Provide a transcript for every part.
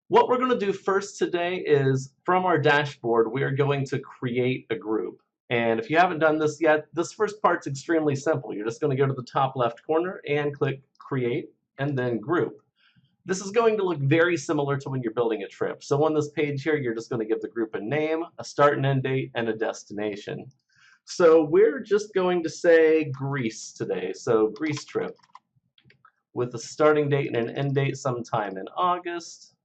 What we're going to do first today is from our dashboard, we are going to create a group. And if you haven't done this yet, this first part's extremely simple. You're just going to go to the top left corner and click Create and then Group. This is going to look very similar to when you're building a trip. So on this page here, you're just going to give the group a name, a start and end date, and a destination. So we're just going to say Greece today. So Greece trip with a starting date and an end date sometime in August.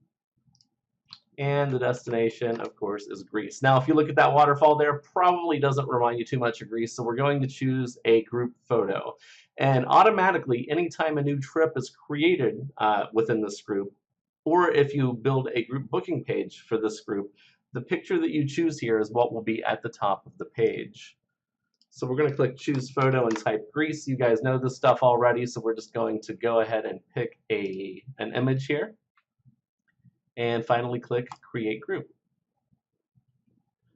And the destination, of course, is Greece. Now, if you look at that waterfall there, probably doesn't remind you too much of Greece, so we're going to choose a group photo. And automatically, anytime a new trip is created within this group, or if you build a group booking page for this group, the picture that you choose here is what will be at the top of the page. So we're going to click Choose Photo and type Greece. You guys know this stuff already, so we're just going to go ahead and pick an image here. And finally click Create Group.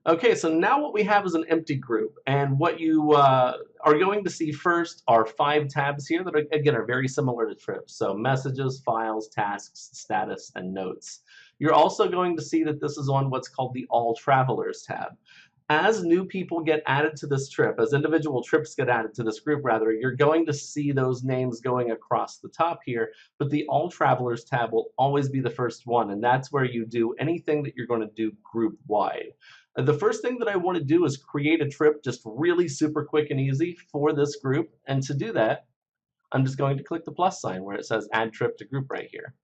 Okay, so now what we have is an empty group, and what you are going to see first are 5 tabs here that are, again, are very similar to trips. So messages, files, tasks, status, and notes. You're also going to see that this is on what's called the All Travelers tab. As new people get added to this trip, as individual trips get added to this group rather, you're going to see those names going across the top here, but the All Travelers tab will always be the first one, and that's where you do anything that you're going to do group-wide. The first thing that I want to do is create a trip just really super quick and easy for this group, and to do that, I'm just going to click the plus sign where it says Add Trip to Group right here.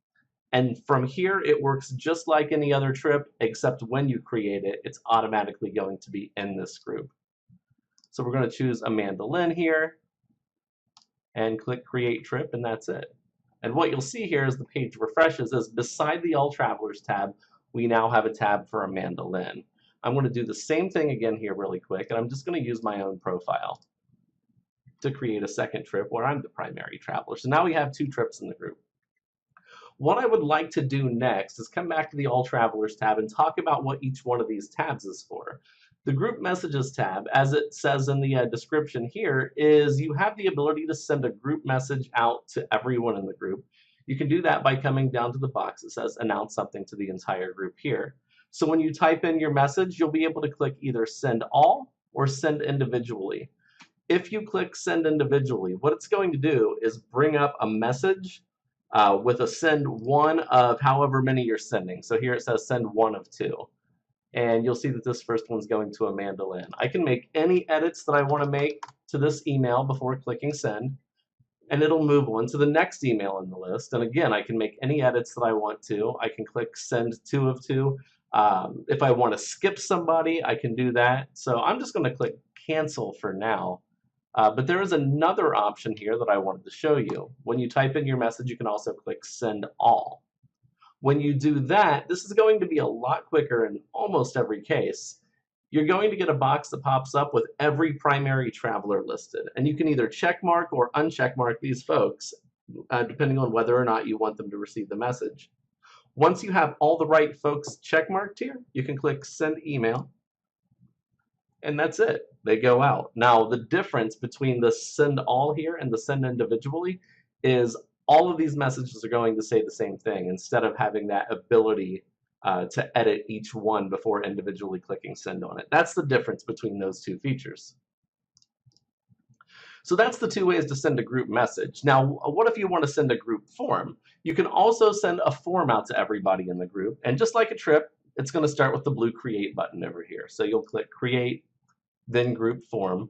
And from here, it works just like any other trip, except when you create it, it's automatically going to be in this group. So we're going to choose Amanda Lynn here and click Create Trip, and that's it. And what you'll see here as the page refreshes is beside the All Travelers tab, we now have a tab for Amanda Lynn. I'm going to do the same thing again here really quick, and I'm just going to use my own profile to create a second trip where I'm the primary traveler. So now we have 2 trips in the group. What I would like to do next is come back to the All Travelers tab and talk about what each one of these tabs is for. The Group Messages tab, as it says in the description here, is you have the ability to send a group message out to everyone in the group. You can do that by coming down to the box that says Announce Something to the entire group here. So when you type in your message, you'll be able to click either Send All or Send Individually. If you click Send Individually, what it's going to do is bring up a message with a send 1 of however many you're sending. So here it says send 1 of 2. And you'll see that this first one's going to Amanda Lynn. I can make any edits that I want to make to this email before clicking send, and it'll move on to the next email in the list. And again, I can make any edits that I want to. I can click send 2 of 2. If I want to skip somebody, I can do that. So I'm just going to click cancel for now. But there is another option here that I wanted to show you. When you type in your message, you can also click Send All. When you do that, this is going to be a lot quicker in almost every case. You're going to get a box that pops up with every primary traveler listed. And you can either checkmark or uncheckmark these folks, depending on whether or not you want them to receive the message. Once you have all the right folks checkmarked here, you can click Send Email. And that's it. They go out. Now, the difference between the send all here and the send individually is all of these messages are going to say the same thing instead of having that ability to edit each one before individually clicking send on it. That's the difference between those 2 features. So that's the 2 ways to send a group message. Now, what if you want to send a group form? You can also send a form out to everybody in the group. And just like a trip, it's going to start with the blue Create button over here. So you'll click Create, then Group Form,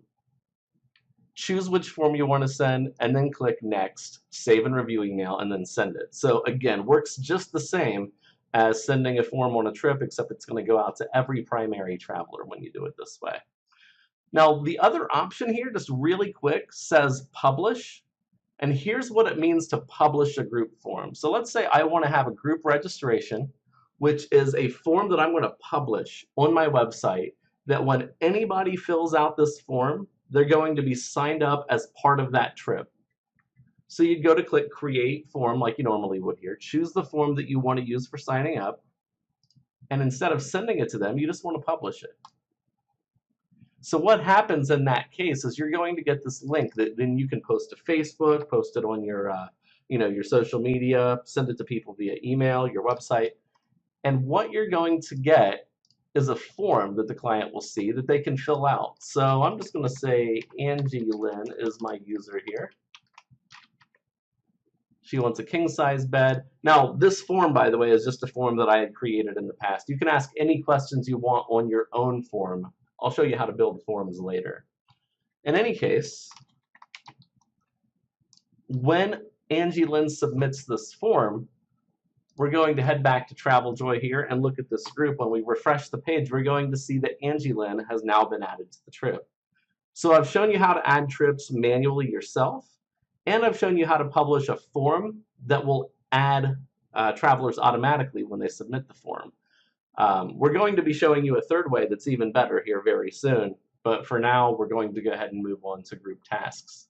choose which form you want to send, and then click Next, Save and Review Email, and then send it. So again, works just the same as sending a form on a trip, except it's going to go out to every primary traveler when you do it this way. Now, the other option here, just really quick, says Publish, and here's what it means to publish a group form. So let's say I want to have a group registration, which is a form that I'm going to publish on my website, that when anybody fills out this form, they're going to be signed up as part of that trip. So you'd go to click Create Form like you normally would here, choose the form that you want to use for signing up, and instead of sending it to them, you just want to publish it. So what happens in that case is you're going to get this link that then you can post to Facebook, post it on your, your social media, send it to people via email, your website. And what you're going to get is a form that the client will see that they can fill out. So I'm just going to say Angie Lynn is my user here. She wants a king-size bed. Now, this form, by the way, is just a form that I had created in the past. You can ask any questions you want on your own form. I'll show you how to build forms later. In any case, when Angie Lynn submits this form, we're going to head back to TravelJoy here and look at this group. When we refresh the page, we're going to see that Angie Lynn has now been added to the trip. So I've shown you how to add trips manually yourself, and I've shown you how to publish a form that will add travelers automatically when they submit the form. We're going to be showing you a third way that's even better here very soon, but for now we're going to go ahead and move on to group tasks.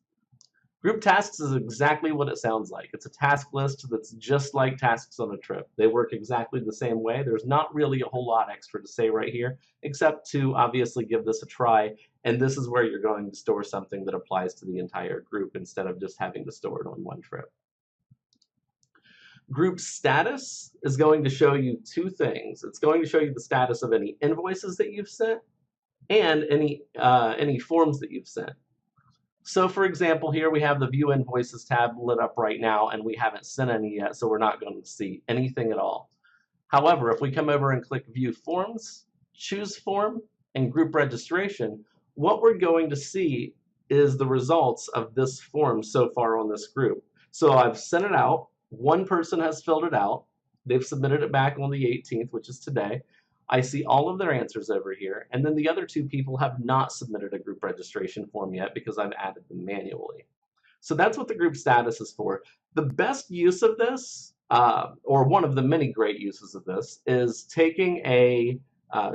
Group tasks is exactly what it sounds like. It's a task list that's just like tasks on a trip. They work exactly the same way. There's not really a whole lot extra to say right here, except to obviously give this a try. And this is where you're going to store something that applies to the entire group instead of just having to store it on one trip. Group status is going to show you two things. It's going to show you the status of any invoices that you've sent and any forms that you've sent. So for example, here we have the View Invoices tab lit up right now, and we haven't sent any yet, so we're not going to see anything at all. However, if we come over and click View Forms, choose Form, and Group Registration, what we're going to see is the results of this form so far on this group. So I've sent it out. One person has filled it out. They've submitted it back on the 18th, which is today. I see all of their answers over here, and then the other two people have not submitted a group registration form yet because I've added them manually. So that's what the group status is for. The best use of this, or one of the many great uses of this, is taking a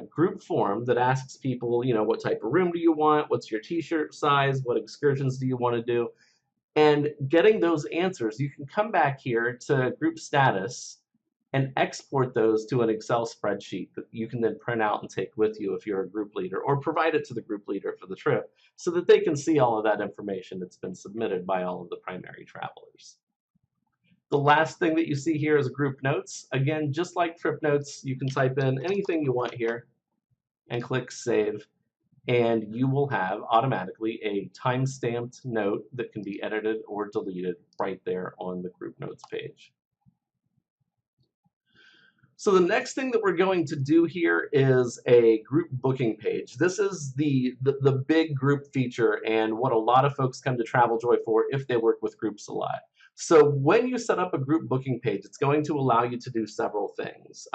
group form that asks people, you know, what type of room do you want, what's your t-shirt size, what excursions do you want to do, and getting those answers. You can come back here to group status and export those to an Excel spreadsheet that you can then print out and take with you if you're a group leader, or provide it to the group leader for the trip so that they can see all of that information that's been submitted by all of the primary travelers. The last thing that you see here is group notes. Again, just like trip notes, you can type in anything you want here and click save, and you will have automatically a time-stamped note that can be edited or deleted right there on the group notes page. So the next thing that we're going to do here is a group booking page. This is the big group feature and what a lot of folks come to TravelJoy for if they work with groups a lot. So when you set up a group booking page, it's going to allow you to do several things.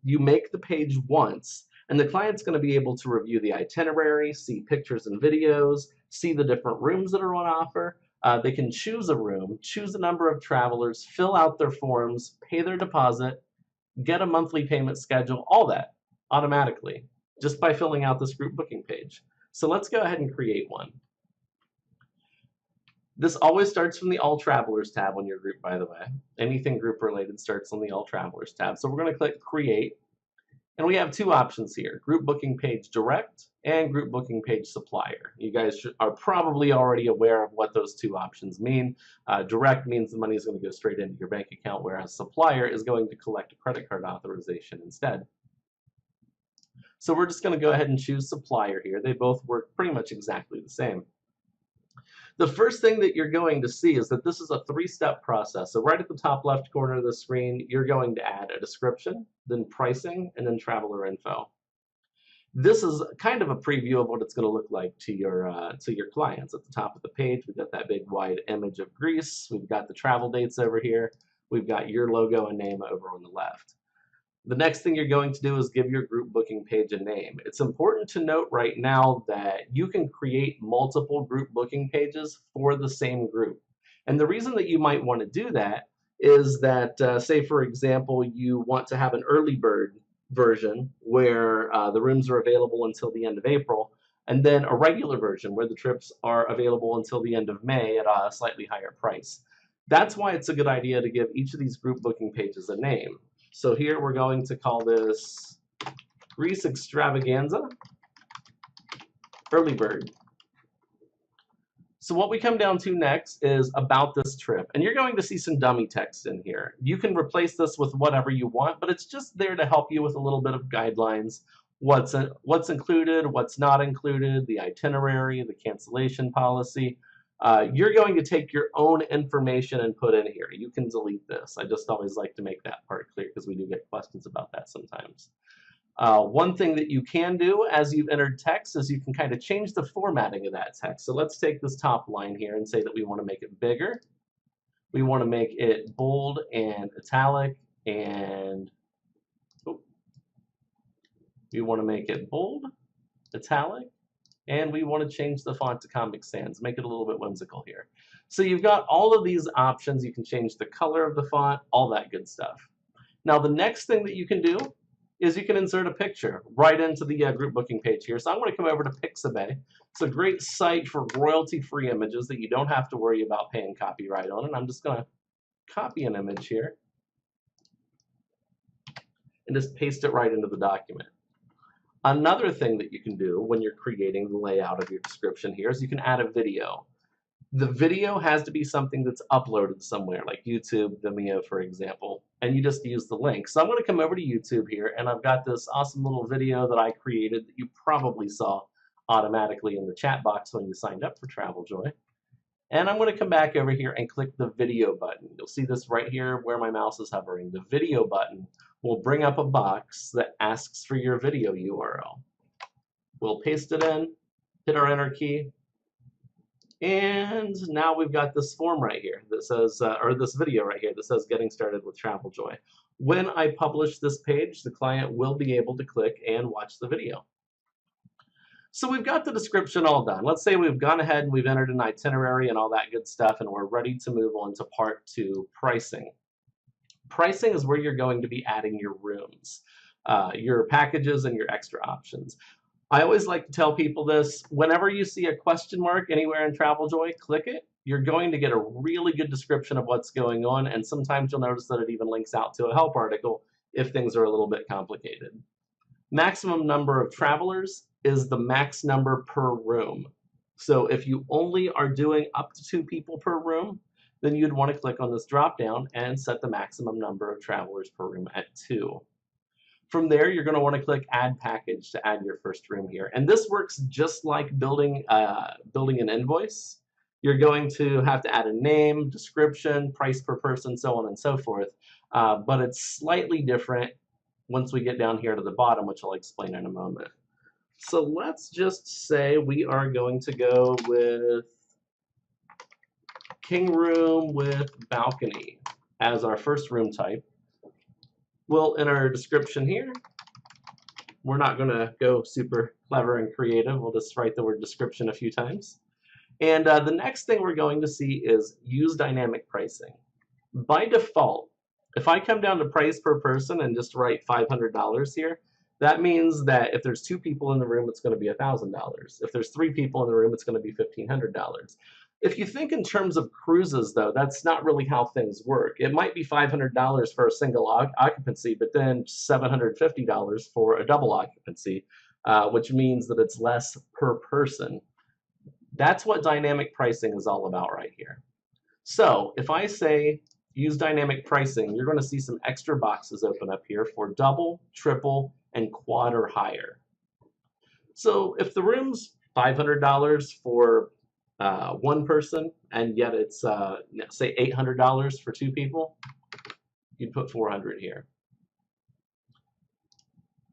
You make the page once, and the client's going to be able to review the itinerary, see pictures and videos, see the different rooms that are on offer. They can choose a room, choose the number of travelers, fill out their forms, pay their deposit, get a monthly payment schedule, all that automatically just by filling out this group booking page. So let's go ahead and create one. This always starts from the All Travelers tab on your group, by the way. Anything group related starts on the All Travelers tab. So we're going to click Create, and we have two options here: Group Booking Page Direct and Group Booking Page Supplier. You guys are probably already aware of what those two options mean. Direct means the money is going to go straight into your bank account, whereas Supplier is going to collect a credit card authorization instead. So we're just going to go ahead and choose Supplier here. They both work pretty much exactly the same. The first thing that you're going to see is that this is a three-step process. So right at the top left corner of the screen, you're going to add a description, then pricing, and then traveler info. This is kind of a preview of what it's going to look like to your clients. At the top of the page, we've got that big wide image of Greece. We've got the travel dates over here. We've got your logo and name over on the left. The next thing you're going to do is give your group booking page a name. It's important to note right now that you can create multiple group booking pages for the same group. And the reason that you might want to do that is that, say for example, you want to have an early bird version where the rooms are available until the end of April, and then a regular version where the trips are available until the end of May at a slightly higher price. That's why it's a good idea to give each of these group booking pages a name. So here we're going to call this Greece Extravaganza Early Bird. So what we come down to next is about this trip, and you're going to see some dummy text in here. You can replace this with whatever you want, but it's just there to help you with a little bit of guidelines. What's included, what's not included, the itinerary, the cancellation policy. You're going to take your own information and put in here. You can delete this. I just always like to make that part clear because we do get questions about that sometimes. One thing that you can do as you've entered text is you can kind of change the formatting of that text. So let's take this top line here and say that we want to make it bigger. We want to make it bold and italic, and we want to make it bold, italic, and we want to change the font to Comic Sans, make it a little bit whimsical here. So you've got all of these options. You can change the color of the font, all that good stuff. Now the next thing that you can do is you can insert a picture right into the group booking page here. So I'm going to come over to Pixabay. It's a great site for royalty-free images that you don't have to worry about paying copyright on. And I'm just going to copy an image here and just paste it right into the document. Another thing that you can do when you're creating the layout of your description here is you can add a video. The video has to be something that's uploaded somewhere, like YouTube, Vimeo, for example, and you just use the link. So I'm going to come over to YouTube here, and I've got this awesome little video that I created that you probably saw automatically in the chat box when you signed up for TravelJoy. And I'm going to come back over here and click the video button. You'll see this right here where my mouse is hovering. The video button will bring up a box that asks for your video URL. We'll paste it in, hit our enter key, and now we've got this form right here that says, or this video right here that says getting started with TravelJoy. When I publish this page, the client will be able to click and watch the video. So we've got the description all done. Let's say we've gone ahead and we've entered an itinerary and all that good stuff, and we're ready to move on to part 2, pricing. Pricing is where you're going to be adding your rooms, your packages, and your extra options. I always like to tell people this: whenever you see a question mark anywhere in TravelJoy, click it. You're going to get a really good description of what's going on, and sometimes you'll notice that it even links out to a help article if things are a little bit complicated. Maximum number of travelers is the max number per room. So if you only are doing up to 2 people per room, then you'd want to click on this drop down and set the maximum number of travelers per room at 2. From there, you're going to want to click Add Package to add your first room here. And this works just like building an invoice. You're going to have to add a name, description, price per person, so on and so forth. But it's slightly different once we get down here to the bottom, which I'll explain in a moment. So let's just say we are going to go with King Room with Balcony as our first room type. We'll enter our description here. We're not going to go super clever and creative. We'll just write the word description a few times. And the next thing we're going to see is use dynamic pricing. By default, if I come down to price per person and just write $500 here, that means that if there's 2 people in the room, it's going to be $1,000. If there's 3 people in the room, it's going to be $1,500. If you think in terms of cruises, though, that's not really how things work. It might be $500 for a single occupancy, but then $750 for a double occupancy, which means that it's less per person. That's what dynamic pricing is all about right here. So if I say use dynamic pricing, you're going to see some extra boxes open up here for double, triple, and quad or higher. So if the room's $500 for 1 person, and yet it's say $800 for 2 people, you'd put 400 here.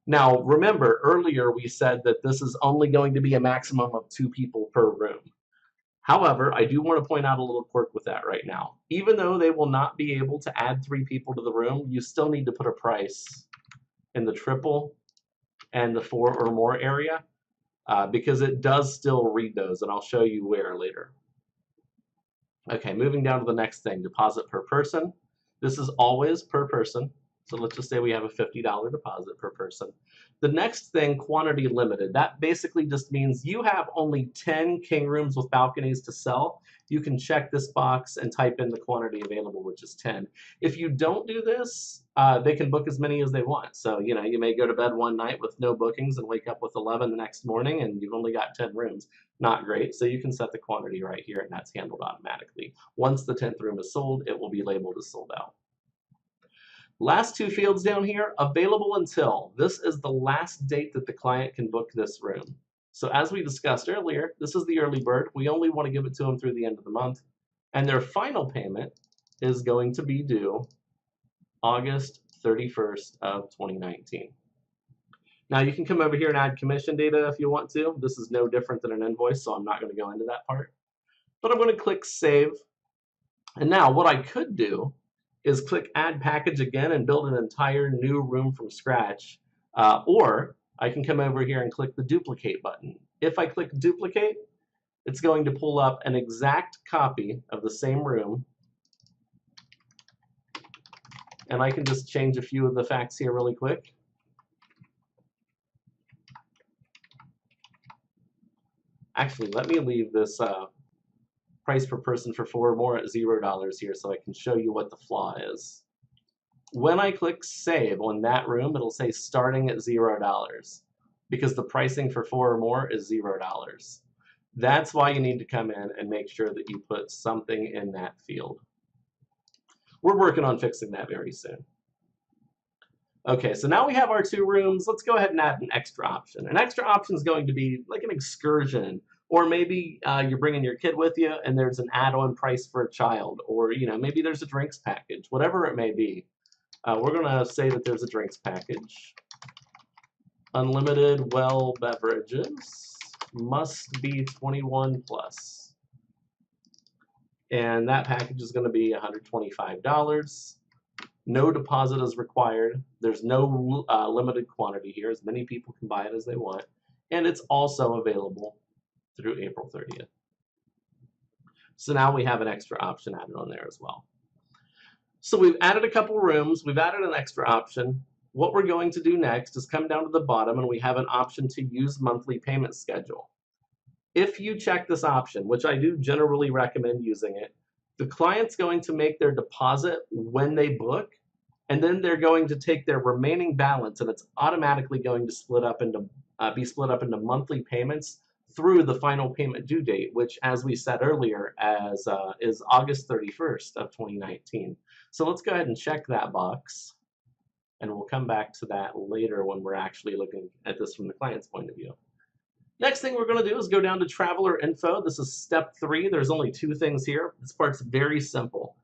Now remember, earlier we said that this is only going to be a maximum of 2 people per room. However, I do want to point out a little quirk with that right now. Even though they will not be able to add 3 people to the room, you still need to put a price in the triple and the 4 or more area, because it does still read those, and I'll show you where later. Okay, moving down to the next thing, deposit per person. This is always per person. So let's just say we have a $50 deposit per person. The next thing, quantity limited. That basically just means you have only 10 king rooms with balconies to sell. You can check this box and type in the quantity available, which is 10. If you don't do this, they can book as many as they want. So, you know, you may go to bed one night with no bookings and wake up with 11 the next morning and you've only got 10 rooms. Not great. So you can set the quantity right here and that's handled automatically. Once the 10th room is sold, it will be labeled as sold out. Last two fields down here, available until. This is the last date that the client can book this room. So as we discussed earlier, this is the early bird. We only want to give it to them through the end of the month. And their final payment is going to be due August 31st of 2019. Now you can come over here and add commission data if you want to. This is no different than an invoice, so I'm not going to go into that part. But I'm going to click Save. And now what I could do is click Add Package again and build an entire new room from scratch. Or I can come over here and click the Duplicate button. If I click Duplicate, it's going to pull up an exact copy of the same room. And I can just change a few of the facts here really quick. Actually, let me leave this price per person for 4 or more at $0 here so I can show you what the flaw is. When I click Save on that room, it'll say starting at $0 because the pricing for 4 or more is $0. That's why you need to come in and make sure that you put something in that field. We're working on fixing that very soon. Okay, so now we have our 2 rooms. Let's go ahead and add an extra option. An extra option is going to be like an excursion, or maybe you're bringing your kid with you and there's an add-on price for a child, or you know, maybe there's a drinks package, whatever it may be. We're going to say that there's a drinks package. Unlimited well beverages must be 21 plus. And that package is going to be $125. No deposit is required. There's no limited quantity here. As many people can buy it as they want. And it's also available through April 30th. So now we have an extra option added on there as well. So we've added a couple rooms. We've added an extra option. What we're going to do next is come down to the bottom and we have an option to use monthly payment schedule. If you check this option, which I do generally recommend using it, the client's going to make their deposit when they book, and then they're going to take their remaining balance and it's automatically going to be split up into monthly payments through the final payment due date, which, as we said earlier, is August 31st of 2019. So let's go ahead and check that box, and we'll come back to that later when we're actually looking at this from the client's point of view. Next thing we're going to do is go down to Traveler Info. This is step 3. There's only 2 things here. This part's very simple.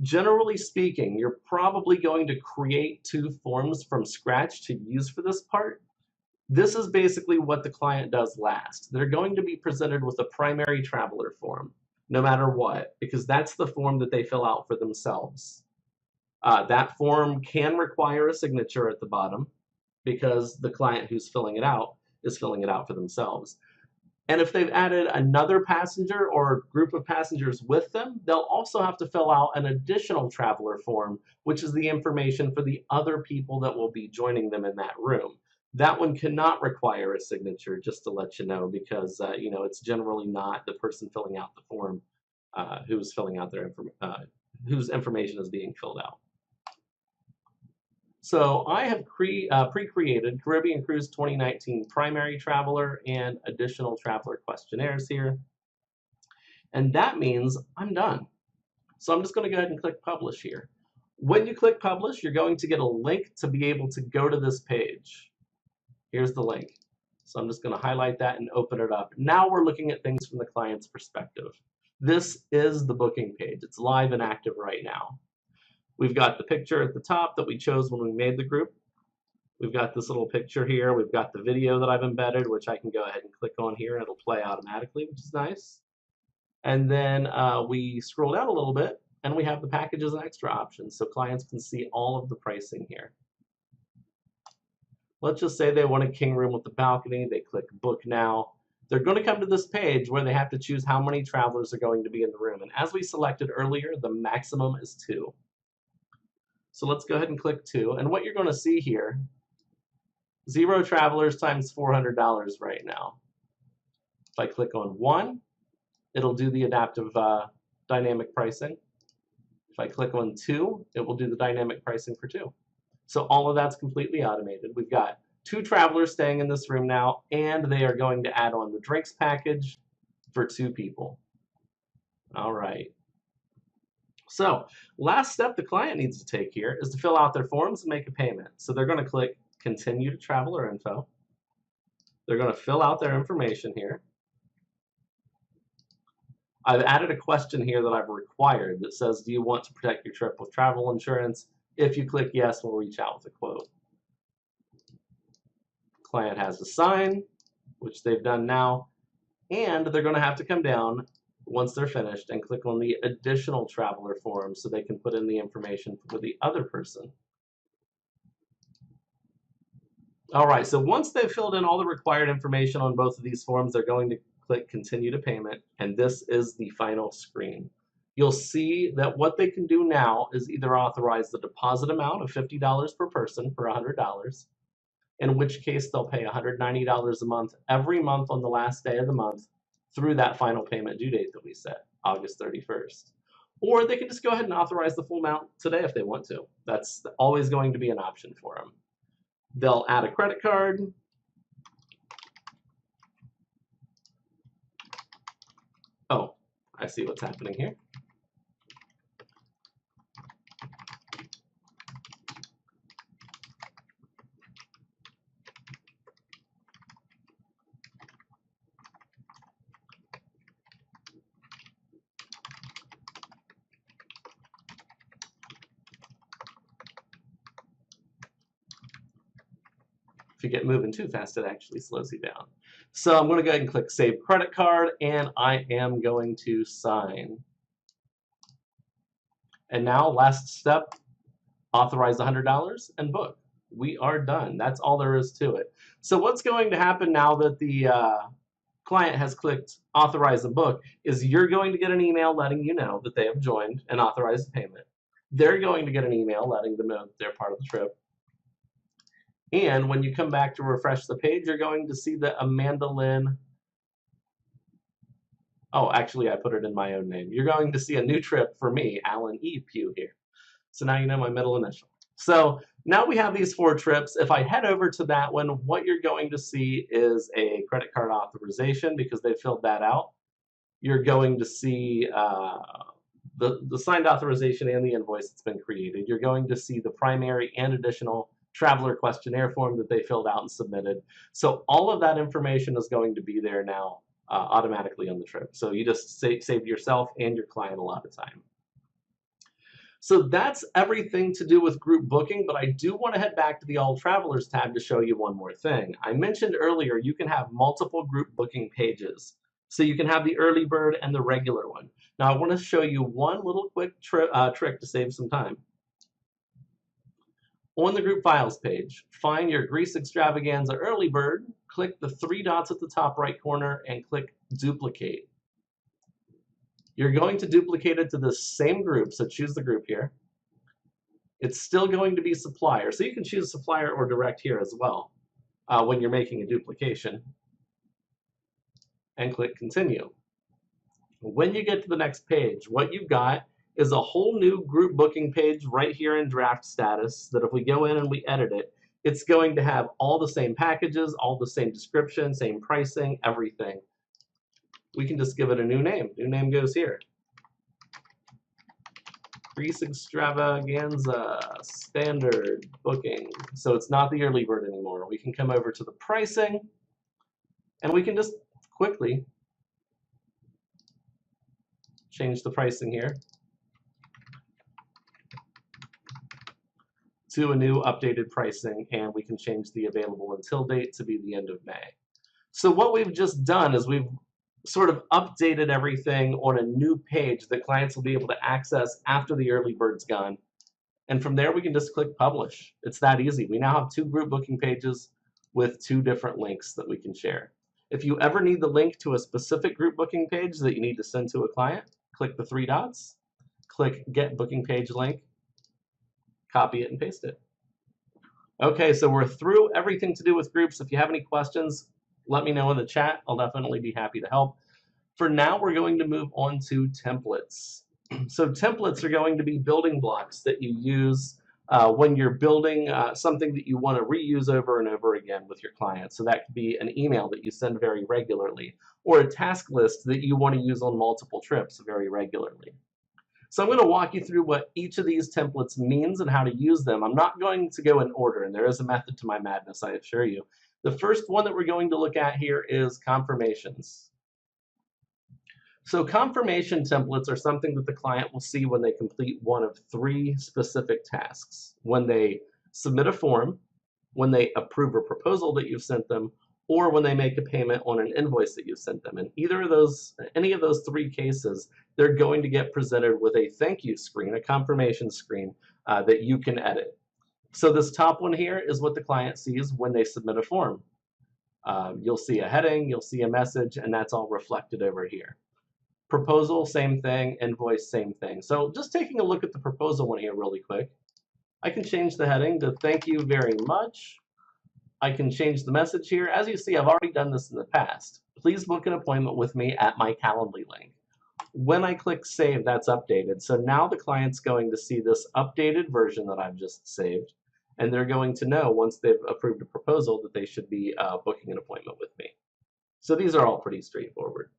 Generally speaking, you're probably going to create 2 forms from scratch to use for this part. This is basically what the client does last. They're going to be presented with a primary traveler form, no matter what, because that's the form that they fill out for themselves. That form can require a signature at the bottom because the client who's filling it out is filling it out for themselves. And if they've added another passenger or a group of passengers with them, they'll also have to fill out an additional traveler form, which is the information for the other people that will be joining them in that room. That one cannot require a signature, just to let you know, because you know, it's generally not the person filling out the form who's filling out their whose information is being filled out. So I have pre-created Caribbean Cruise 2019 primary traveler and additional traveler questionnaires here. And that means I'm done. So I'm just going to go ahead and click Publish here. When you click Publish, you're going to get a link to be able to go to this page. Here's the link. So I'm just going to highlight that and open it up. Now we're looking at things from the client's perspective. This is the booking page. It's live and active right now. We've got the picture at the top that we chose when we made the group. We've got this little picture here. We've got the video that I've embedded, which I can go ahead and click on here and it'll play automatically, which is nice. And then we scroll down a little bit and we have the packages and extra options so clients can see all of the pricing here. Let's just say they want a king room with the balcony. They click Book Now. They're going to come to this page where they have to choose how many travelers are going to be in the room. And as we selected earlier, the maximum is 2. So let's go ahead and click 2. And what you're going to see here, 0 travelers times $400 right now. If I click on 1, it'll do the adaptive dynamic pricing. If I click on 2, it will do the dynamic pricing for 2. So all of that's completely automated. We've got 2 travelers staying in this room now, and they are going to add on the drinks package for 2 people. All right. So last step the client needs to take here is to fill out their forms and make a payment. So they're going to click Continue to Traveler Info. They're going to fill out their information here. I've added a question here that I've required that says, do you want to protect your trip with travel insurance? If you click yes, we'll reach out with a quote. Client has to sign, which they've done now, and they're going to have to come down once they're finished and click on the additional traveler form so they can put in the information for the other person. All right, so once they've filled in all the required information on both of these forms, they're going to click Continue to Payment, and this is the final screen. You'll see that what they can do now is either authorize the deposit amount of $50 per person for $100, in which case they'll pay $190 a month every month on the last day of the month through that final payment due date that we set, August 31st. Or they can just go ahead and authorize the full amount today if they want to. That's always going to be an option for them. They'll add a credit card. Oh, I see what's happening here. If you get moving too fast, it actually slows you down. So I'm going to go ahead and click Save Credit Card, and I am going to sign. And now, last step, authorize $100 and book. We are done. That's all there is to it. So what's going to happen now that the client has clicked Authorize and Book is you're going to get an email letting you know that they have joined and authorized the payment. They're going to get an email letting them know that they're part of the trip. And when you come back to refresh the page, you're going to see that Amanda Lynn, oh, actually I put it in my own name. You're going to see a new trip for me, Alan E. Pugh here. So now you know my middle initial. So now we have these 4 trips. If I head over to that one, what you're going to see is a credit card authorization because they filled that out. You're going to see the signed authorization and the invoice that's been created. You're going to see the primary and additional traveler questionnaire form that they filled out and submitted. So all of that information is going to be there now automatically on the trip. So you just save yourself and your client a lot of time. So that's everything to do with group booking, but I do want to head back to the All Travelers tab to show you one more thing. I mentioned earlier you can have multiple group booking pages. So you can have the early bird and the regular one. Now I want to show you one little quick trick to save some time. On the group files page, find your Grease Extravaganza Early Bird, click the 3 dots at the top right corner and click Duplicate. You're going to duplicate it to the same group, so choose the group here. It's still going to be supplier, so you can choose supplier or direct here as well when you're making a duplication. And click Continue. When you get to the next page, what you've got is a whole new group booking page right here in draft status that if we go in and we edit it, it's going to have all the same packages, all the same description, same pricing, everything. We can just give it a new name. New name goes here. Grease Extravaganza Standard Booking. So it's not the early bird anymore. We can come over to the pricing and we can just quickly change the pricing here to a new updated pricing, and we can change the available until date to be the end of May. So what we've just done is we've sort of updated everything on a new page that clients will be able to access after the early bird's gone. And from there, we can just click publish. It's that easy. We now have 2 group booking pages with 2 different links that we can share. If you ever need the link to a specific group booking page that you need to send to a client, click the 3 dots, click Get Booking Page Link, copy it and paste it. Okay, so we're through everything to do with groups. If you have any questions, let me know in the chat. I'll definitely be happy to help. For now, we're going to move on to templates. So templates are going to be building blocks that you use when you're building something that you want to reuse over and over again with your clients. So that could be an email that you send very regularly, or a task list that you want to use on multiple trips very regularly. So I'm going to walk you through what each of these templates means and how to use them. I'm not going to go in order, and there is a method to my madness, I assure you. The first one that we're going to look at here is confirmations. So confirmation templates are something that the client will see when they complete one of three specific tasks: when they submit a form, when they approve a proposal that you've sent them, or when they make a payment on an invoice that you've sent them. In any of those three cases, they're going to get presented with a thank you screen, a confirmation screen that you can edit. So this top one here is what the client sees when they submit a form. You'll see a heading, you'll see a message, and that's all reflected over here. Proposal, same thing. Invoice, same thing. So just taking a look at the proposal one here really quick, I can change the heading to thank you very much. I can change the message here. As you see, I've already done this in the past. Please book an appointment with me at my Calendly link. When I click save, that's updated. So now the client's going to see this updated version that I've just saved, and they're going to know once they've approved a proposal that they should be booking an appointment with me. So these are all pretty straightforward.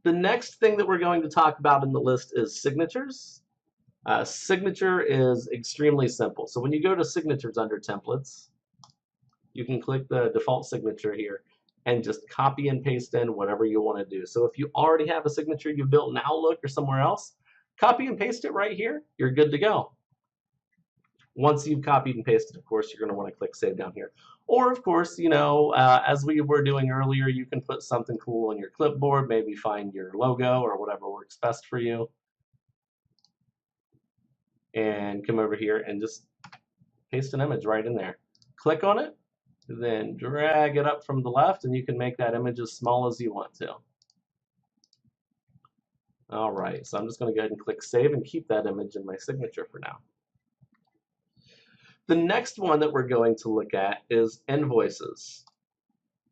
The next thing that we're going to talk about in the list is signatures. Signature is extremely simple. So when you go to signatures under templates, you can click the default signature here and just copy and paste in whatever you want to do. So if you already have a signature you've built in Outlook or somewhere else, copy and paste it right here. You're good to go. Once you've copied and pasted, of course, you're going to want to click save down here. Or, of course, you know, as we were doing earlier, you can put something cool on your clipboard, maybe find your logo or whatever works best for you. And come over here and just paste an image right in there. Click on it, then drag it up from the left, and you can make that image as small as you want to. All right, so I'm just going to go ahead and click save and keep that image in my signature for now. The next one that we're going to look at is invoices.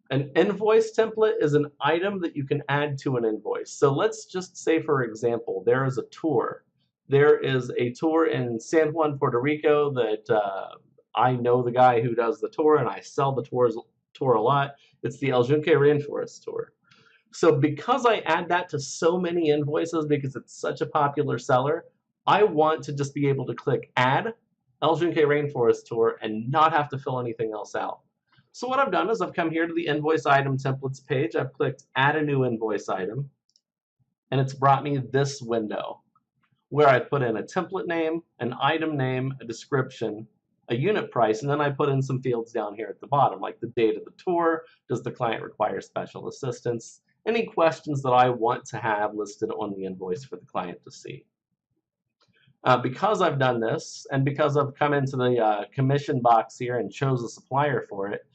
An invoice template is an item that you can add to an invoice. So let's just say, for example, there is a tour. There is a tour in San Juan, Puerto Rico that I know the guy who does the tour, and I sell the tour a lot. It's the El Yunque Rainforest Tour. So because I add that to so many invoices, because it's such a popular seller, I want to just be able to click add El Yunque Rainforest Tour and not have to fill anything else out. So what I've done is I've come here to the Invoice Item Templates page. I've clicked Add a New Invoice Item, and it's brought me this window where I put in a template name, an item name, a description, a unit price, and then I put in some fields down here at the bottom, like the date of the tour, does the client require special assistance, any questions that I want to have listed on the invoice for the client to see. Because I've done this, and because I've come into the commission box here and chose a supplier for it,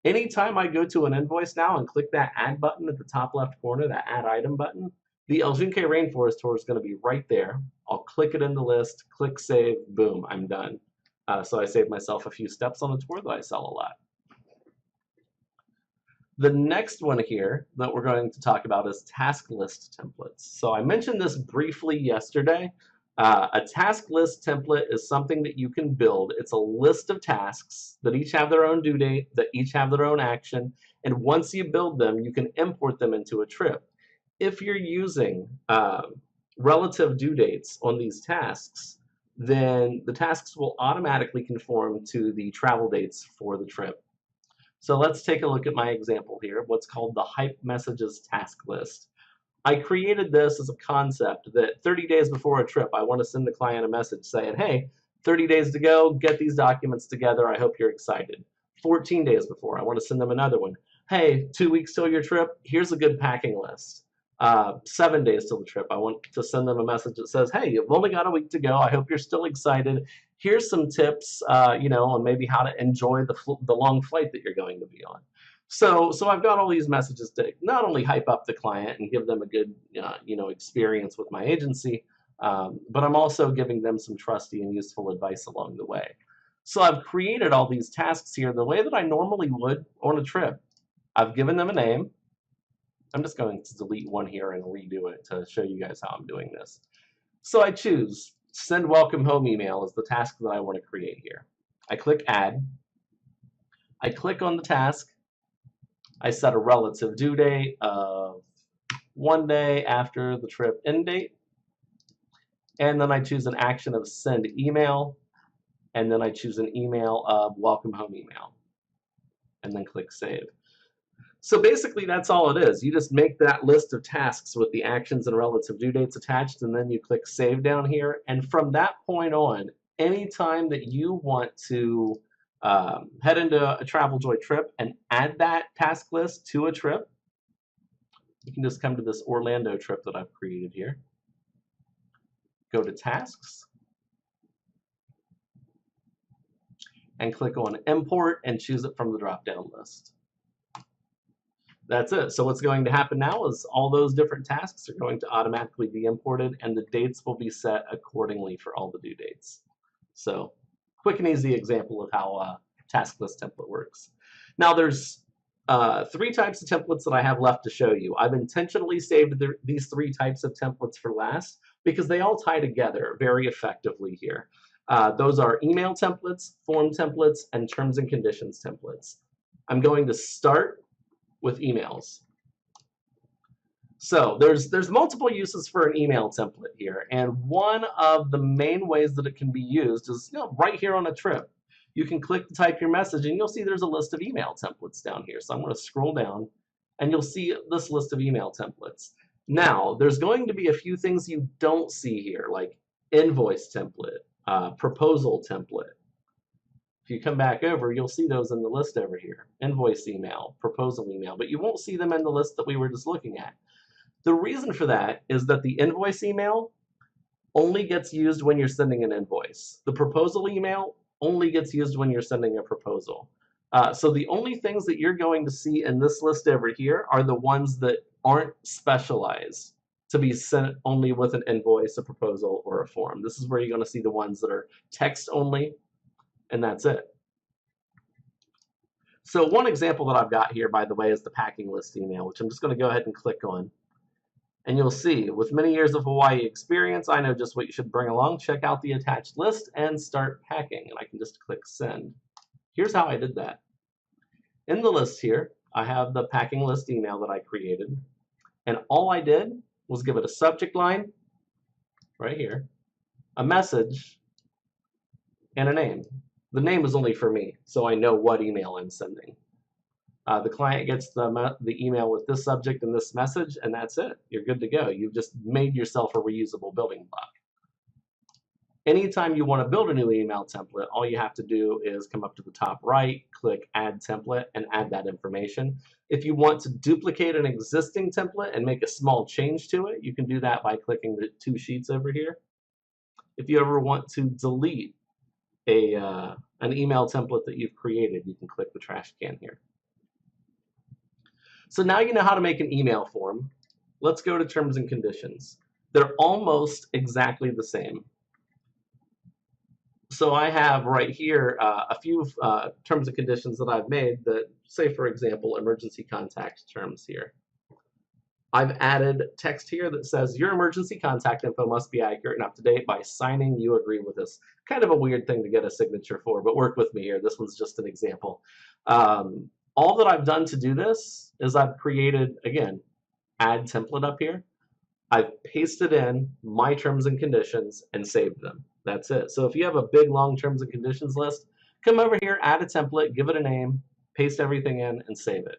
anytime I go to an invoice now and click that add button at the top left corner, that add item button, the El Yunque Rainforest Tour is going to be right there. I'll click it in the list, click save, boom, I'm done. So I saved myself a few steps on a tour that I sell a lot. The next one here that we're going to talk about is task list templates. So I mentioned this briefly yesterday. A task list template is something that you can build. It's a list of tasks that each have their own due date, that each have their own action, and once you build them, you can import them into a trip. If you're using relative due dates on these tasks, then the tasks will automatically conform to the travel dates for the trip. So let's take a look at my example here, what's called the Hype Messages task list. I created this as a concept that 30 days before a trip, I want to send the client a message saying, hey, 30 days to go, get these documents together, I hope you're excited. 14 days before, I want to send them another one. Hey, 2 weeks till your trip, here's a good packing list. 7 days till the trip, I want to send them a message that says, hey, you've only got a week to go, I hope you're still excited. Here's some tips, you know, on maybe how to enjoy the long flight that you're going to be on. So I've got all these messages to not only hype up the client and give them a good, you know, experience with my agency, but I'm also giving them some trusty and useful advice along the way. So I've created all these tasks here the way that I normally would on a trip. I've given them a name. I'm just going to delete one here and redo it to show you guys how I'm doing this. So I choose send welcome home email as the task that I want to create here. I click add. I click on the task. I set a relative due date of 1 day after the trip end date. And then I choose an action of send email. And then I choose an email of welcome home email. And then click save. So basically that's all it is. You just make that list of tasks with the actions and relative due dates attached, and then you click save down here. And from that point on, anytime that you want to head into a TravelJoy trip and add that task list to a trip, you can just come to this Orlando trip that I've created here. Go to tasks and click on import and choose it from the drop-down list. That's it. So what's going to happen now is all those different tasks are going to automatically be imported, and the dates will be set accordingly for all the due dates. So quick and easy example of how a task list template works. Now there's 3 types of templates that I have left to show you. I've intentionally saved these 3 types of templates for last because they all tie together very effectively here. Those are email templates, form templates, and terms and conditions templates. I'm going to start with emails. So there's multiple uses for an email template here, and one of the main ways that it can be used is right here on a trip. You can click to type your message, and you'll see there's a list of email templates down here. So I'm going to scroll down, and you'll see this list of email templates. Now, there's going to be a few things you don't see here, like invoice template, proposal template. If you come back over, you'll see those in the list over here. Invoice email, proposal email, but you won't see them in the list that we were just looking at. The reason for that is that the invoice email only gets used when you're sending an invoice. The proposal email only gets used when you're sending a proposal. So the only things that you're going to see in this list over here are the ones that aren't specialized to be sent only with an invoice, a proposal, or a form. This is where you're going to see the ones that are text only, and that's it. So one example that I've got here, by the way, is the packing list email, which I'm just going to go ahead and click on. And you'll see, with many years of Hawaii experience, I know just what you should bring along. Check out the attached list and start packing. And I can just click send. Here's how I did that. In the list here, I have the packing list email that I created. And all I did was give it a subject line, right here, a message, and a name. The name is only for me, so I know what email I'm sending. The client gets the email with this subject and this message, and that's it. You're good to go. You've just made yourself a reusable building block. Anytime you want to build a new email template, all you have to do is come up to the top right, click Add Template, and add that information. If you want to duplicate an existing template and make a small change to it, you can do that by clicking the 2 sheets over here. If you ever want to delete an email template that you've created, you can click the trash can here. So now you know how to make an email form. Let's go to terms and conditions. They're almost exactly the same. So I have right here a few terms and conditions that I've made that say, for example, emergency contact terms here. I've added text here that says your emergency contact info must be accurate and up to date. By signing, you agree with this. Kind of a weird thing to get a signature for, but work with me here. This one's just an example. All that I've done to do this is I've created, again, add template up here. I've pasted in my terms and conditions and saved them. That's it. So if you have a big, long terms and conditions list, come over here, add a template, give it a name, paste everything in, and save it.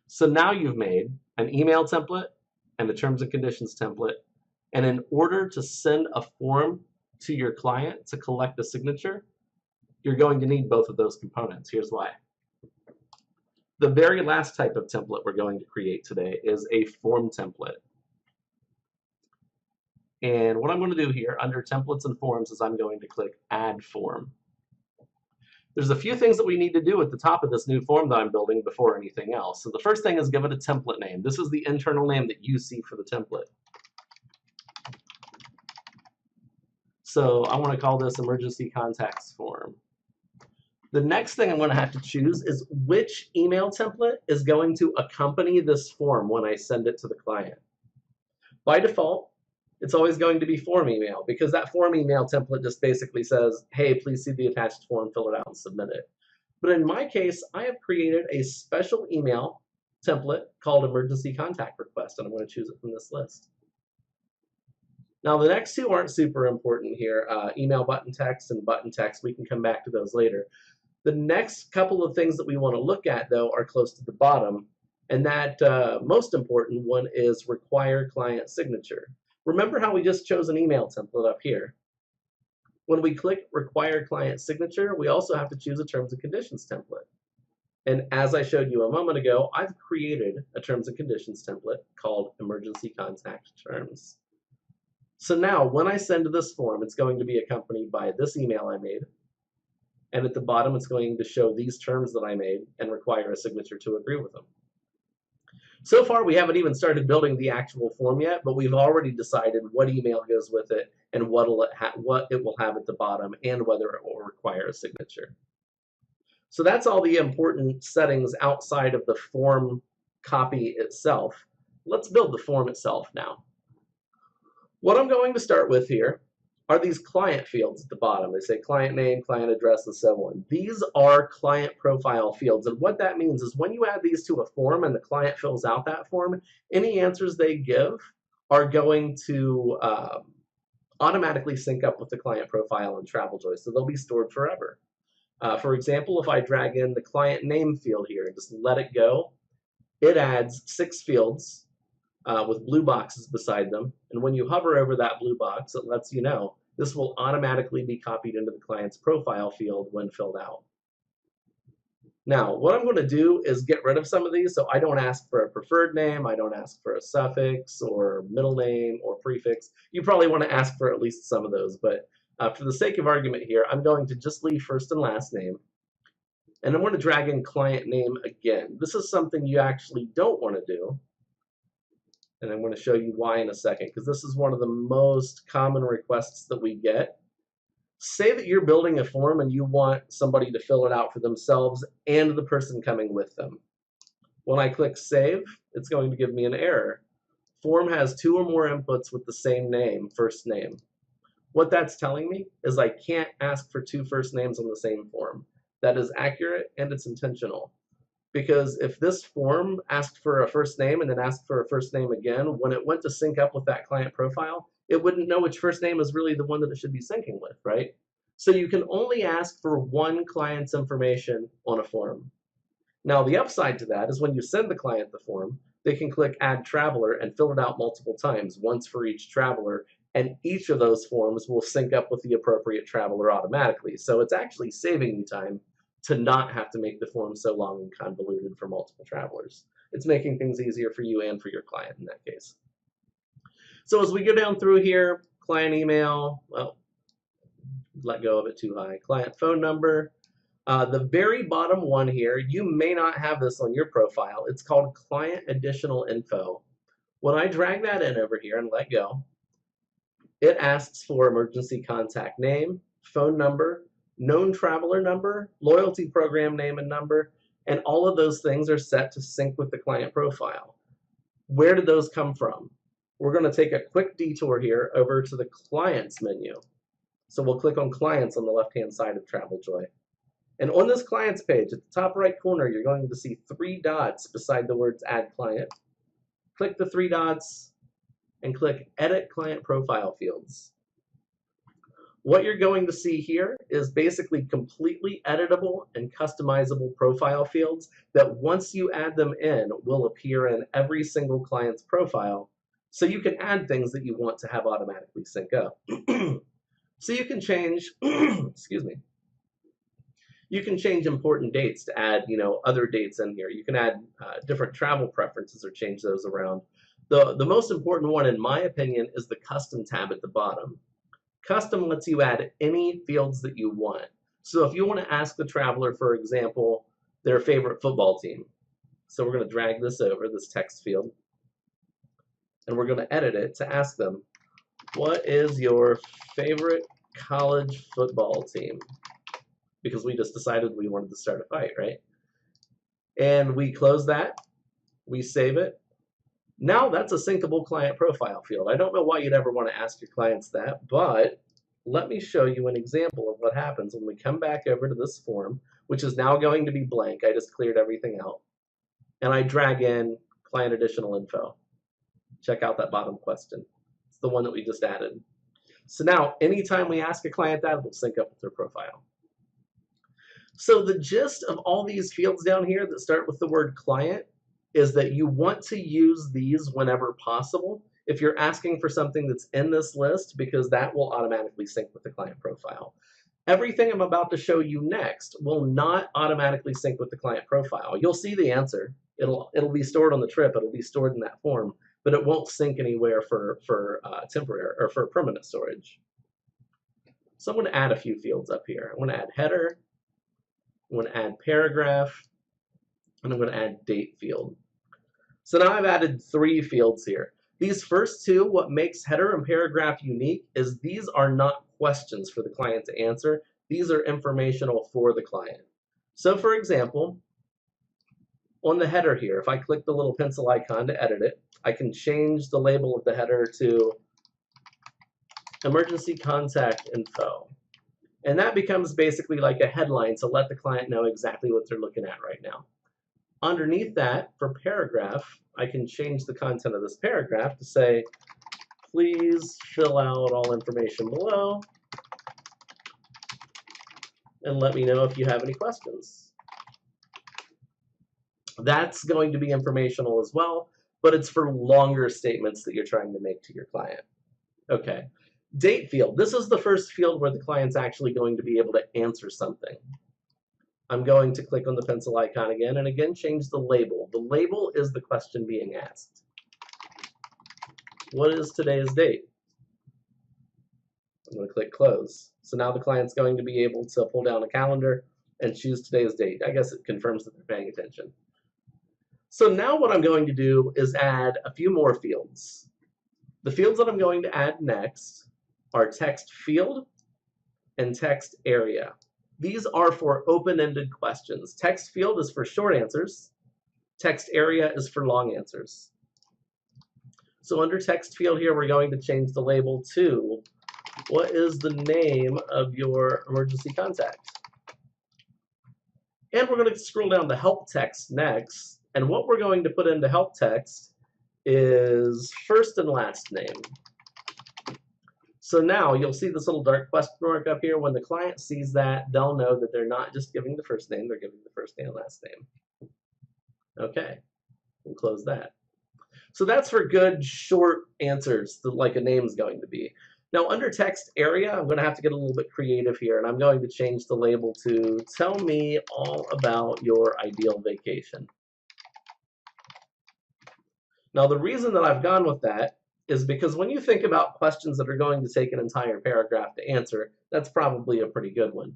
So now you've made an email template and a terms and conditions template. And in order to send a form to your client to collect a signature, you're going to need both of those components. Here's why. The very last type of template we're going to create today is a form template. And what I'm going to do here under templates and forms is I'm going to click Add Form. There's a few things that we need to do at the top of this new form that I'm building before anything else. So the first thing is give it a template name. This is the internal name that you see for the template. So I want to call this emergency contacts form. The next thing I'm going to have to choose is which email template is going to accompany this form when I send it to the client. By default, it's always going to be form email because that form email template just basically says, hey, please see the attached form, fill it out, and submit it. But in my case, I have created a special email template called emergency contact request, and I'm going to choose it from this list. Now, the next two aren't super important here, email button text and button text. We can come back to those later. The next couple of things that we want to look at, though, are close to the bottom, and that most important one is require client signature. Remember how we just chose an email template up here? When we click require client signature, we also have to choose a terms and conditions template. And as I showed you a moment ago, I've created a terms and conditions template called emergency contact terms. So now when I send this form, it's going to be accompanied by this email I made. And at the bottom, it's going to show these terms that I made and require a signature to agree with them. So far, we haven't even started building the actual form yet, but we've already decided what email goes with it and what it will have at the bottom and whether it will require a signature. So that's all the important settings outside of the form copy itself. Let's build the form itself now. What I'm going to start with here are these client fields at the bottom. They say client name, client address, and so on. These are client profile fields, and what that means is when you add these to a form and the client fills out that form, any answers they give are going to automatically sync up with the client profile in TravelJoy, so they'll be stored forever. For example, if I drag in the client name field here and just let it go, it adds 6 fields with blue boxes beside them, and when you hover over that blue box, it lets you know this will automatically be copied into the client's profile field when filled out. Now, what I'm going to do is get rid of some of these, so I don't ask for a preferred name, I don't ask for a suffix or middle name or prefix. You probably want to ask for at least some of those, but for the sake of argument here, I'm going to just leave first and last name, and I'm going to drag in client name again. This is something you actually don't want to do, and I'm going to show you why in a second, because this is one of the most common requests that we get. Say that you're building a form and you want somebody to fill it out for themselves and the person coming with them. When I click Save, it's going to give me an error. Form has 2 or more inputs with the same name, first name. What that's telling me is I can't ask for 2 first names on the same form. That is accurate and it's intentional. Because if this form asked for a first name and then asked for a first name again, when it went to sync up with that client profile, it wouldn't know which first name is really the one that it should be syncing with, right? So you can only ask for one client's information on a form. Now, the upside to that is when you send the client the form, they can click Add Traveler and fill it out multiple times, once for each traveler, and each of those forms will sync up with the appropriate traveler automatically. So it's actually saving you time to not have to make the form so long and convoluted for multiple travelers. It's making things easier for you and for your client in that case. So as we go down through here, client email, well, let go of it too high, client phone number. The very bottom one here, you may not have this on your profile. It's called client additional info. When I drag that in over here and let go, it asks for emergency contact name, phone number, known traveler number, loyalty program name and number, and all of those things are set to sync with the client profile. Where did those come from? We're going to take a quick detour here over to the Clients menu. So we'll click on Clients on the left-hand side of TravelJoy. And on this Clients page, at the top right corner, you're going to see 3 dots beside the words Add Client. Click the 3 dots and click Edit Client Profile Fields. What you're going to see here is basically completely editable and customizable profile fields that once you add them in will appear in every single client's profile, so you can add things that you want to have automatically sync up. So you can change, excuse me, you can change important dates to add, other dates in here. You can add different travel preferences or change those around. The most important one, in my opinion, is the Custom tab at the bottom. Custom lets you add any fields that you want. So if you want to ask the traveler, for example, their favorite football team. So we're going to drag this over, this text field, and we're going to edit it to ask them, what is your favorite college football team, because we just decided we wanted to start a fight, right? And we close that, we save it. Now that's a syncable client profile field. I don't know why you'd ever want to ask your clients that, but let me show you an example of what happens when we come back over to this form, which is now going to be blank. I just cleared everything out. And I drag in client additional info. Check out that bottom question. It's the one that we just added. So now, anytime we ask a client that, it'll sync up with their profile. So the gist of all these fields down here that start with the word client is that you want to use these whenever possible if you're asking for something that's in this list, because that will automatically sync with the client profile. Everything I'm about to show you next will not automatically sync with the client profile. You'll see the answer. It'll be stored on the trip. It'll be stored in that form, but it won't sync anywhere for temporary or for permanent storage. So I'm going to add a few fields up here. I'm going to add header. I'm going to add paragraph, and I'm going to add date field. So now I've added 3 fields here. These first 2, what makes header and paragraph unique is these are not questions for the client to answer. These are informational for the client. So for example, on the header here, if I click the little pencil icon to edit it, I can change the label of the header to emergency contact info. And that becomes basically like a headline to let the client know exactly what they're looking at right now. Underneath that, for paragraph, I can change the content of this paragraph to say, please fill out all information below and let me know if you have any questions. That's going to be informational as well, but it's for longer statements that you're trying to make to your client. Okay, date field. This is the first field where the client's actually going to be able to answer something. I'm going to click on the pencil icon again, and again change the label. The label is the question being asked. What is today's date? I'm going to click close. So now the client's going to be able to pull down a calendar and choose today's date. I guess it confirms that they're paying attention. So now what I'm going to do is add a few more fields. The fields that I'm going to add next are text field and text area. These are for open-ended questions. Text field is for short answers. Text area is for long answers. So under text field here, we're going to change the label to, what is the name of your emergency contact? And we're going to scroll down to help text next. And what we're going to put into help text is first and last name. So now you'll see this little dark question mark up here. When the client sees that, they'll know that they're not just giving the first name, they're giving the first name and last name. Okay, we'll close that. So that's for good short answers, like a name's going to be. Now under text area, I'm going to have to get a little bit creative here, and I'm going to change the label to tell me all about your ideal vacation. Now the reason that I've gone with that is because when you think about questions that are going to take an entire paragraph to answer, that's probably a pretty good one.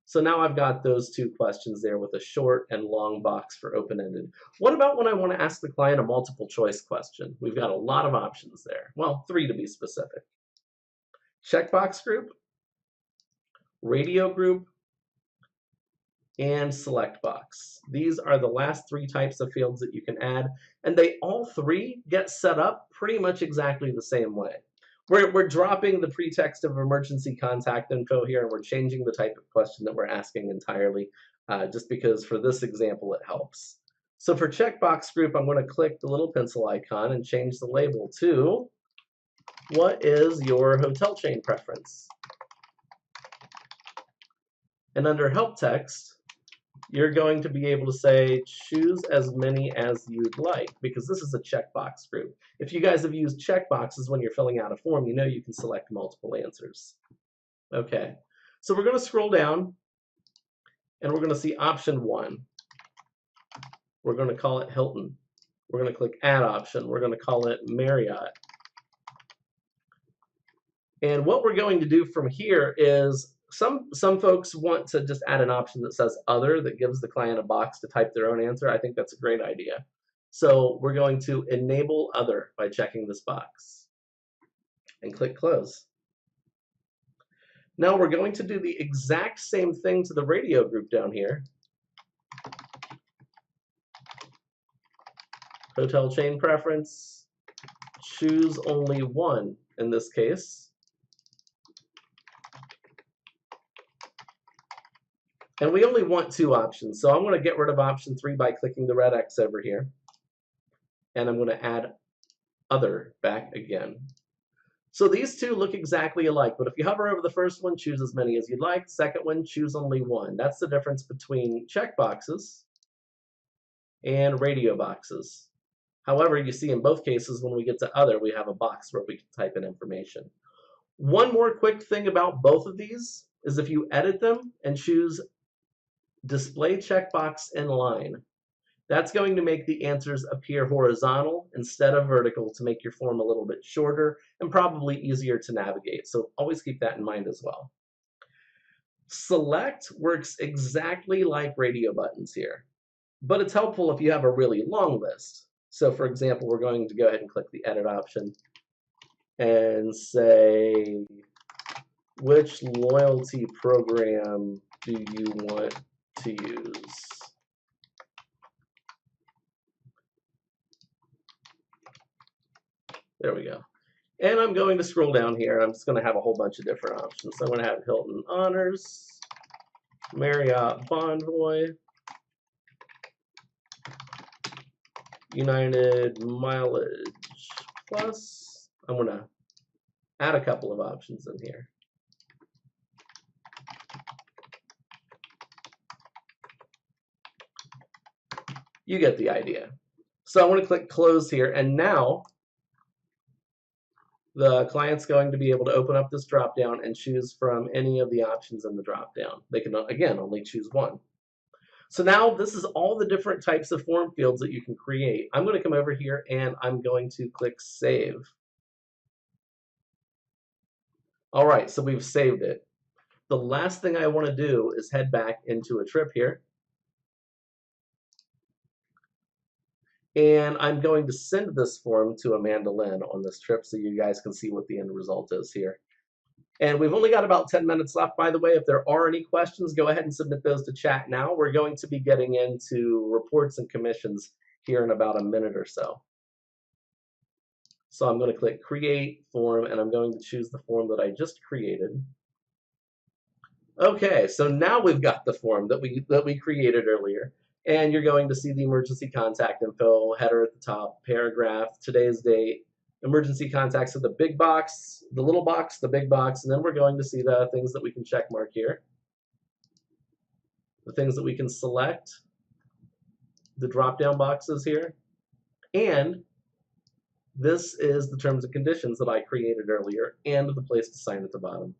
So now I've got those 2 questions there with a short and long box for open-ended. What about when I want to ask the client a multiple choice question? We've got a lot of options there. Well, 3 to be specific. Checkbox group, radio group, and select box. These are the last 3 types of fields that you can add, and they all 3 get set up pretty much exactly the same way. We're dropping the pretext of emergency contact info here, and we're changing the type of question that we're asking entirely, just because for this example it helps. So for checkbox group, I'm going to click the little pencil icon and change the label to, what is your hotel chain preference? And under help text, you're going to be able to say, choose as many as you'd like, because this is a checkbox group. If you guys have used checkboxes when you're filling out a form, you know you can select multiple answers. Okay, so we're going to scroll down, and we're going to see option 1. We're going to call it Hilton. We're going to click add option. We're going to call it Marriott. And what we're going to do from here is, some folks want to just add an option that says other, that gives the client a box to type their own answer. I think that's a great idea. So we're going to enable other by checking this box and click close. Now we're going to do the exact same thing to the radio group down here. Hotel chain preference, choose only one in this case. And we only want two options, so I'm going to get rid of option 3 by clicking the red X over here. And I'm going to add other back again. So these two look exactly alike, but if you hover over the first one, choose as many as you'd like. Second one, choose only one. That's the difference between checkboxes and radio boxes. However, you see in both cases, when we get to other, we have a box where we can type in information. One more quick thing about both of these is if you edit them and choose display checkbox in line, that's going to make the answers appear horizontal instead of vertical to make your form a little bit shorter and probably easier to navigate. So always keep that in mind as well. Select works exactly like radio buttons here, but it's helpful if you have a really long list. So for example, we're going to go ahead and click the edit option and say, which loyalty program do you want to use? There we go. And I'm going to scroll down here. I'm just going to have a whole bunch of different options. So I'm going to have Hilton Honors, Marriott Bonvoy, United Mileage Plus. I'm going to add a couple of options in here. You get the idea. So I'm going to click close here, and now the client's going to be able to open up this drop-down and choose from any of the options in the drop-down. They can, again, only choose one. So now this is all the different types of form fields that you can create. I'm going to come over here and I'm going to click Save. All right, so we've saved it. The last thing I want to do is head back into a trip here. And I'm going to send this form to Amanda Lynn on this trip so you guys can see what the end result is here. And we've only got about 10 minutes left, by the way. If there are any questions, go ahead and submit those to chat now. We're going to be getting into reports and commissions here in about a minute or so. So I'm going to click Create Form, and I'm going to choose the form that I just created. Okay, so now we've got the form that we created earlier. And you're going to see the emergency contact info, header at the top, paragraph, today's date, emergency contacts at the big box, the little box, the big box, and then we're going to see the things that we can check mark here, the things that we can select, the drop-down boxes here, and this is the terms and conditions that I created earlier and the place to sign at the bottom.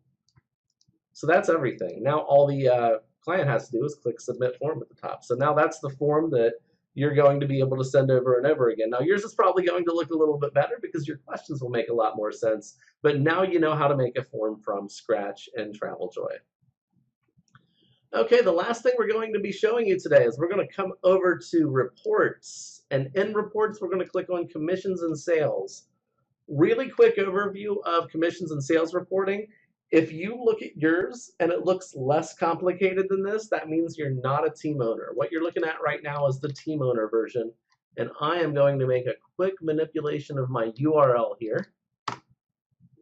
So that's everything. Now all the client has to do is click Submit Form at the top. So now that's the form that you're going to be able to send over and over again. Now yours is probably going to look a little bit better because your questions will make a lot more sense, but now you know how to make a form from scratch in TravelJoy. Okay, the last thing we're going to be showing you today is we're going to come over to Reports, and in Reports we're going to click on Commissions and Sales. Really quick overview of commissions and sales reporting. If you look at yours and it looks less complicated than this, that means you're not a team owner. What you're looking at right now is the team owner version, and I am going to make a quick manipulation of my URL here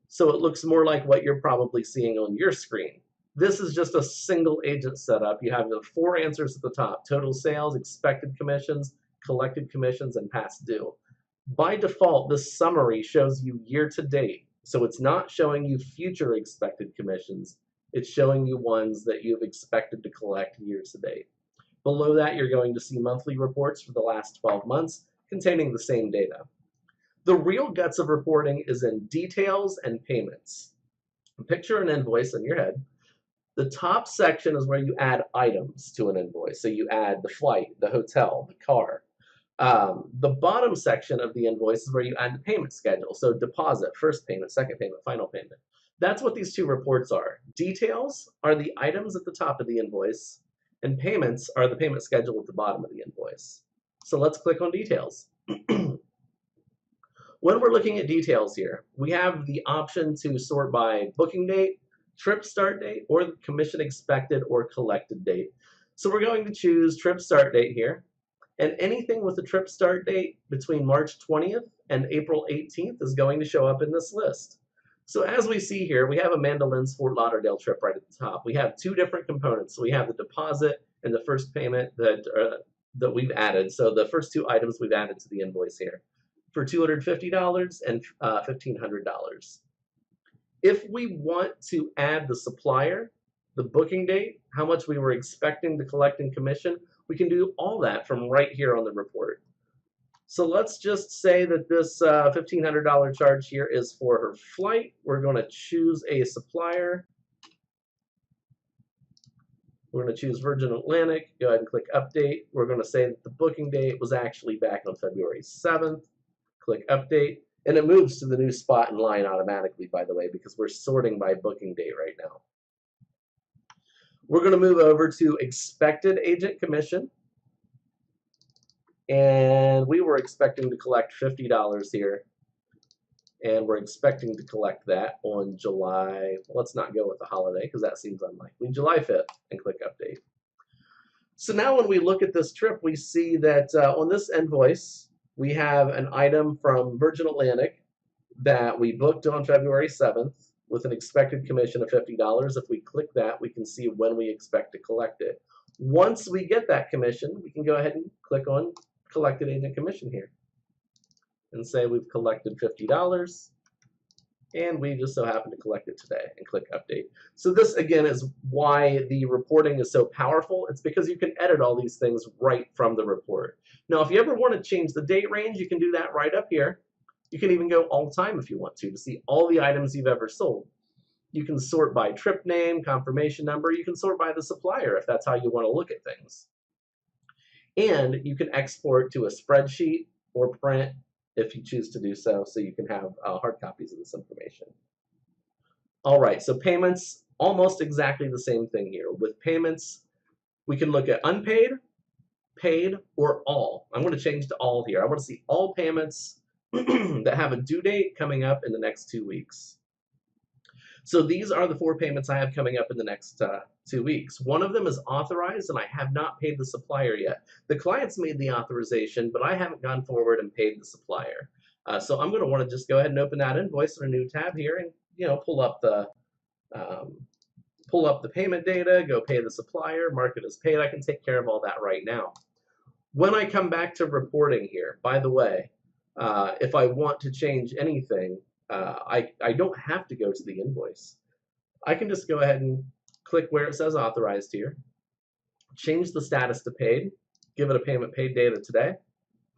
so it looks more like what you're probably seeing on your screen. This is just a single agent setup. You have the 4 answers at the top: total sales, expected commissions, collected commissions, and past due. By default, this summary shows you year to date. So it's not showing you future expected commissions. It's showing you ones that you've expected to collect year to date. Below that, you're going to see monthly reports for the last 12 months containing the same data. The real guts of reporting is in details and payments. Picture an invoice in your head. The top section is where you add items to an invoice. So you add the flight, the hotel, the car. The bottom section of the invoice is where you add the payment schedule. So deposit, first payment, second payment, final payment. That's what these two reports are. Details are the items at the top of the invoice, and payments are the payment schedule at the bottom of the invoice. So let's click on details. When we're looking at details here, we have the option to sort by booking date, trip start date, or the commission expected or collected date. So we're going to choose trip start date here. And anything with a trip start date between March 20th and April 18th is going to show up in this list. So as we see here, we have Amanda Lynn's Fort Lauderdale trip right at the top. We have two different components. So we have the deposit and the first payment that we've added. So the first two items we've added to the invoice here for $250 and $1,500. If we want to add the supplier, the booking date, how much we were expecting to collect in commission, we can do all that from right here on the report. So let's just say that this $1,500 charge here is for her flight. We're going to choose a supplier. We're going to choose Virgin Atlantic. Go ahead and click Update. We're going to say that the booking date was actually back on February 7th. Click Update. And it moves to the new spot in line automatically, by the way, because we're sorting by booking date right now. We're going to move over to Expected Agent Commission. And we were expecting to collect $50 here. And we're expecting to collect that on July, let's not go with the holiday because that seems unlikely, July 5th, and click Update. So now when we look at this trip, we see that on this invoice, we have an item from Virgin Atlantic that we booked on February 7th with an expected commission of $50. If we click that, we can see when we expect to collect it. Once we get that commission, we can go ahead and click on Collected Agent Commission here and say we've collected $50 and we just so happen to collect it today, and click Update. So this again is why the reporting is so powerful. It's because you can edit all these things right from the report. Now if you ever want to change the date range, you can do that right up here. You can even go all time if you want to see all the items you've ever sold. You can sort by trip name, confirmation number. You can sort by the supplier if that's how you want to look at things. And you can export to a spreadsheet or print if you choose to do so, so you can have hard copies of this information. All right, so payments, almost exactly the same thing here. With payments, we can look at unpaid, paid, or all. I'm going to change to all here. I want to see all payments that have a due date coming up in the next 2 weeks. So these are the 4 payments I have coming up in the next 2 weeks. One of them is authorized, and I have not paid the supplier yet. The client's made the authorization, but I haven't gone forward and paid the supplier. So I'm going to want to just go ahead and open that invoice in a new tab here, and pull up the payment data, go pay the supplier, mark it as paid. I can take care of all that right now. When I come back to reporting here, by the way, if I want to change anything, I don't have to go to the invoice. I can just go ahead and click where it says authorized here, change the status to paid, give it a payment paid date of today,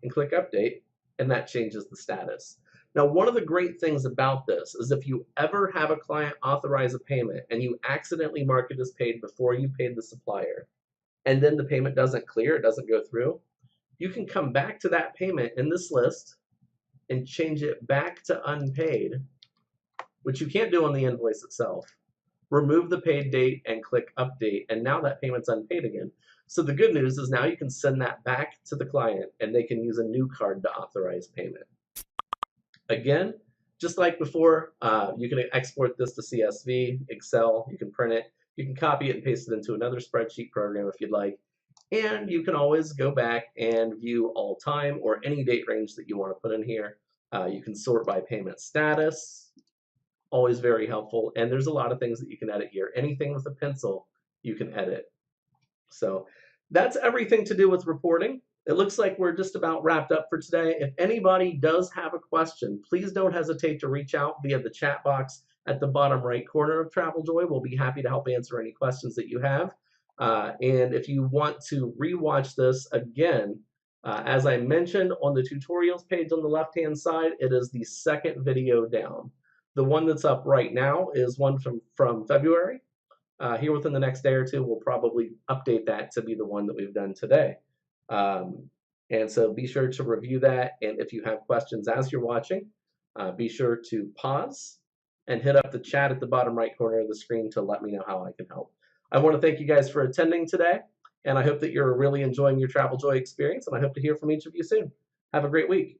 and click update, and that changes the status. Now, one of the great things about this is if you ever have a client authorize a payment and you accidentally mark it as paid before you paid the supplier, and then the payment doesn't clear, it doesn't go through, you can come back to that payment in this list and change it back to unpaid, which you can't do on the invoice itself. Remove the paid date and click update, and now that payment's unpaid again. So the good news is now you can send that back to the client and they can use a new card to authorize payment. Again, just like before, you can export this to CSV, Excel, you can print it, you can copy it and paste it into another spreadsheet program if you'd like, and you can always go back and view all time or any date range that you want to put in here. You can sort by payment status, always very helpful, and there's a lot of things that you can edit here. Anything with a pencil, you can edit. So that's everything to do with reporting. It looks like we're just about wrapped up for today. If anybody does have a question, please don't hesitate to reach out via the chat box at the bottom right corner of TravelJoy. We'll be happy to help answer any questions that you have. And if you want to rewatch this again, as I mentioned on the tutorials page on the left-hand side, it is the second video down. The one that's up right now is one from February. Here within the next day or two, we'll probably update that to be the one that we've done today. And so be sure to review that. And if you have questions as you're watching, be sure to pause and hit up the chat at the bottom right corner of the screen to let me know how I can help. I want to thank you guys for attending today, and I hope that you're really enjoying your TravelJoy experience, and I hope to hear from each of you soon. Have a great week.